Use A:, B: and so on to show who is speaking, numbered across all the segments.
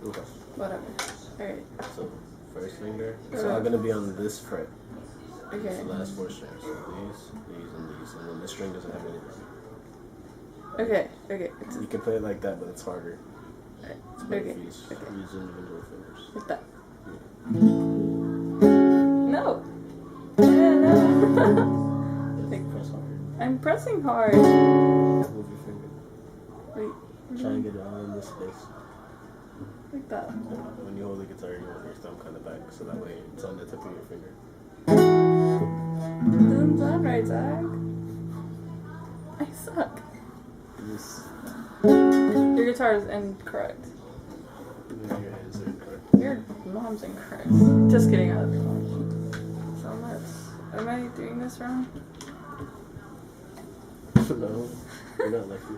A: Okay.
B: Whatever. Alright.
A: So, first finger. It's all gonna be on this fret.
B: Okay.
A: It's the last 4 strings. So these, and these. And then this string doesn't have anything.
B: Okay. Okay.
A: You can play it like that, but it's harder. It's better
B: Okay.
A: if you use individual fingers.
B: Like that. No. Yeah, no.
A: Like, press harder.
B: I'm pressing hard.
A: Move your finger.
B: Wait.
A: Try and get it all in this space.
B: Like that.
A: When you hold the guitar, you want your thumb kind of back, so that way it's on the tip of your finger.
B: Doesn't sound right, Zach. I suck.
A: This,
B: Your guitar is incorrect.
A: your hands are incorrect.
B: Your mom's incorrect. Just kidding, I love your mom so much. Am I doing this wrong?
A: No, you're not lucky.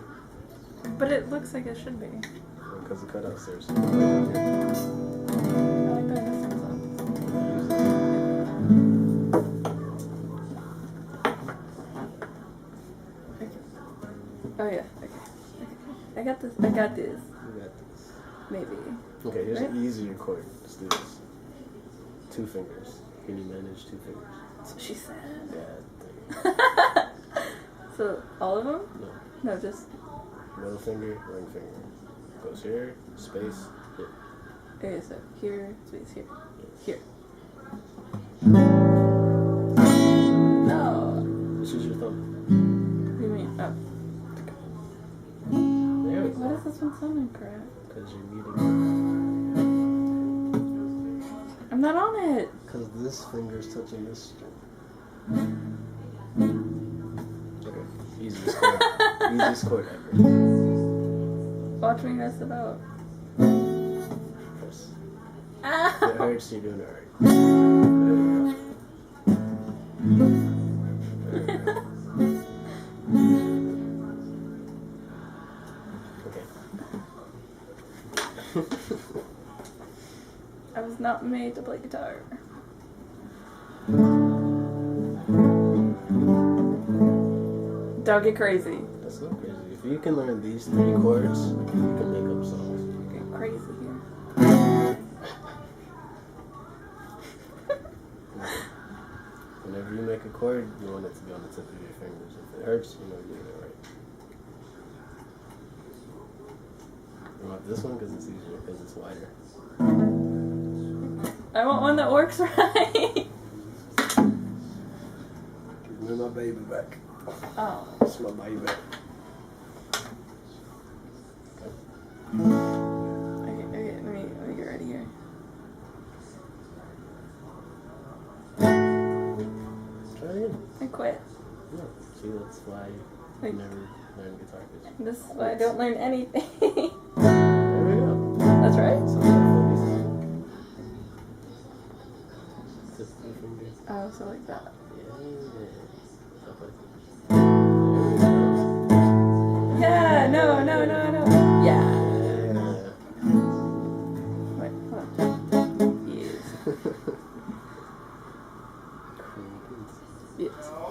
B: But it looks like it should be.
A: Because the cutouts there. So
B: I like that this one's on. Okay. Oh yeah, okay. I got this.
A: You got this.
B: Maybe.
A: Okay, here's
B: Right?
A: an easier chord. Let's do this. 2 fingers. Can you manage 2 fingers?
B: That's what she said.
A: Yeah.
B: So, all of them?
A: No.
B: No, just.
A: Middle finger, ring finger. Goes here, space, here.
B: Okay, so here, space, here. Here. No.
A: This is your thumb.
B: What do you mean? Oh.
A: There we
B: Why
A: go.
B: does this one sound incorrect?
A: Because you're muting.
B: I'm not on it.
A: Because this finger's touching this string. Okay. Easiest chord. Easiest chord ever.
B: Watch me mess it up.
A: Press.
B: Ah.
A: If it hurts, you're doing it right. There we go. Okay.
B: I was not made to play guitar. Don't get crazy.
A: That's so crazy. If you can learn these 3 chords, you can make up songs.
B: Get crazy here.
A: Whenever you make a chord, you want it to be on the tip of your fingers. If it hurts, you know you're doing it right. You want this one because it's easier, because it's wider.
B: I want one that works right.
A: Give me my baby back.
B: Oh.
A: That's my baby back.
B: Okay, let me get ready here.
A: Try it again.
B: I quit.
A: No. See, that's why you
B: Like-
A: never learn guitar.
B: This is why I don't learn anything.
A: There we go.
B: That's right.
A: So focus. Tip of your fingers.
B: Oh, so like that.
A: Yeah. Stuff like that. There we go.
B: Yeah, no.